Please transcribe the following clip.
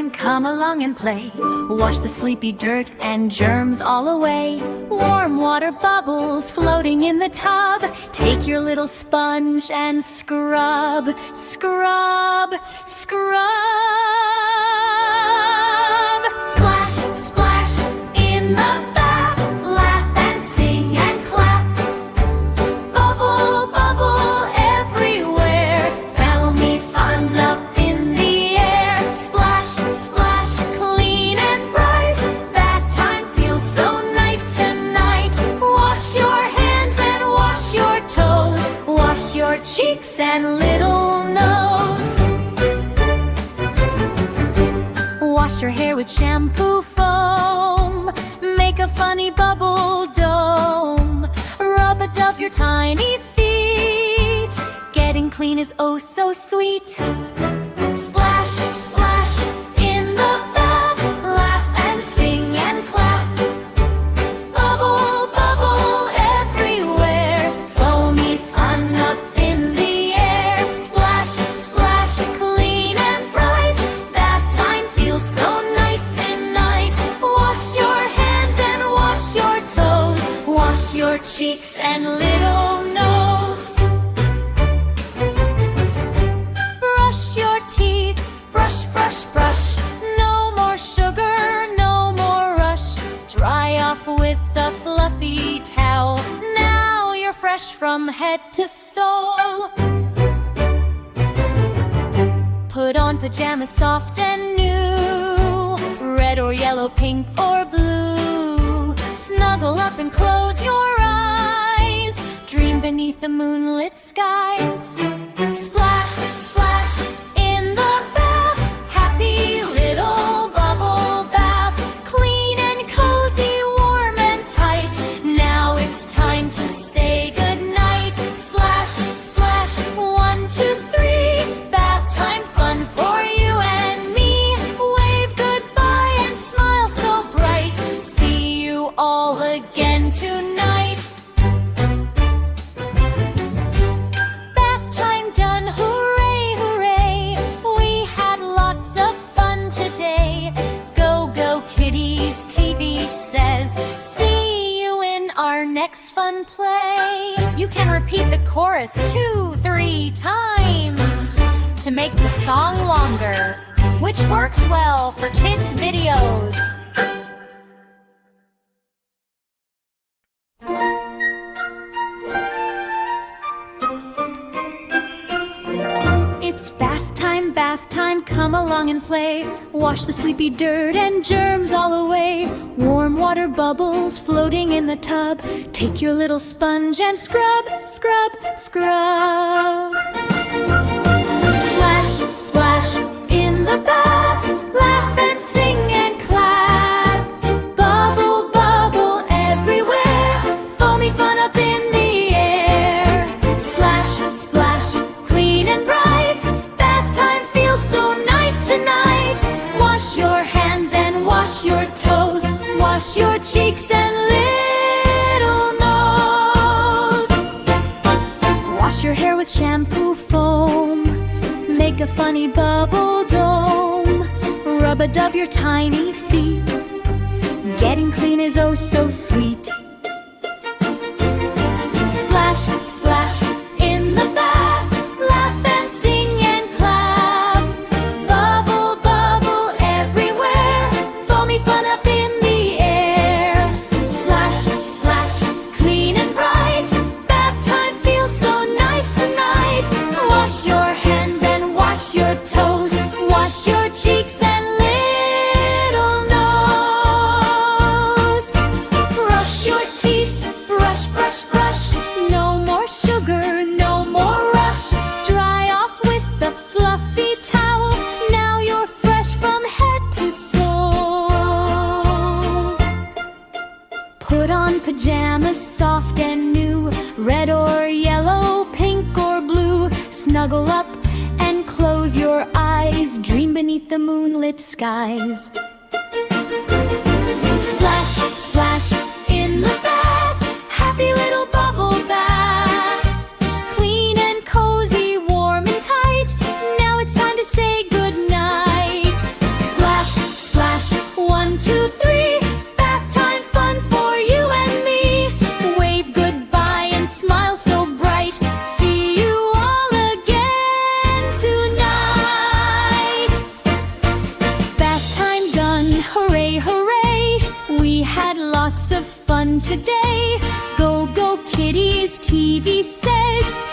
time, come along and play. Wash the sleepy dirt and germs all away. Warm water bubbles floating in the tub. Take your little sponge and scrub, scrub, scrub. Splash, splash in the bath. Laugh and sing and clap. Bubble, bubble everywhere. Family fun up in the air. Splash, splash, clean and bright. Bath time feels so nice tonight. Wash your hands and wash your toes. Wash your cheeks and little nose. Wash your hair with shampoo foam. Make a funny bubble dome. Rub-a-dub your tiny feet. Getting clean is oh so sweet. Splash, splash in the bath. Laugh and sing and clap. Bubble, bubble everywhere. Foamy fun up in the air. Splash, splash, clean and bright. Bath time feels so nice tonight. Wash your hands and wash your toes. Wash your cheeks and little nose. Brush your teeth, brush, brush, brush. No more sugar, no more rush. Dry off with a fluffy towel. Now you're fresh from head to sole. Put on pajamas soft and new. Red or yellow, pink or blue. Snuggle up and close your eyes. Dream beneath the moonlit skies. Splash, splash in the bath. Happy little bubble bath. Clean and cozy, warm and tight. Now it's time to say goodnight. Splash, splash, 1, 2, 3. Bath time fun for you and me. Wave goodbye and smile so bright. See you all again tonight. Bath time done, hooray, hooray. We had lots of fun today. Go, go kitties, TV says. See you in our next fun play. You can repeat the chorus 2, 3 times to make the song longer, which works well for kids' videos. It's bath time, come along and play. Wash the sleepy dirt and germs all away. Warm water bubbles floating in the tub. Take your little sponge and scrub, scrub, scrub. Splash, splash in the bath. Laugh and sing and clap. Bubble, bubble everywhere. Foamy fun up in the air. Splash, splash, clean and bright. Bath time feels so nice tonight. Wash your hands and wash your toes. Wash your cheeks and little nose. Wash your hair with shampoo foam. Make a funny bubble dome. Rub-a-dub your tiny feet. Getting clean is oh so sweet. Splash, splash in the bath. Laugh and sing and clap. Bubble, bubble everywhere. Foamy fun up in the air. Splash, splash, clean and bright. Bath time feels so nice tonight. Wash your hands and wash your toes. Wash your cheeks and little nose. Brush your teeth, brush, brush, brush. No more sugar, no more rush. Dry off with the fluffy towel. Now you're fresh from head to sole. Put on pajamas soft and new. Red or yellow, pink or blue. Snuggle up and close your eyes. Dream beneath the moonlit skies. Splash, splash in the bath. Happy little bubble bath. Clean and cozy, warm and tight. Now it's time to say goodnight. Splash, lots of fun today. Go, go, kitties, TV says.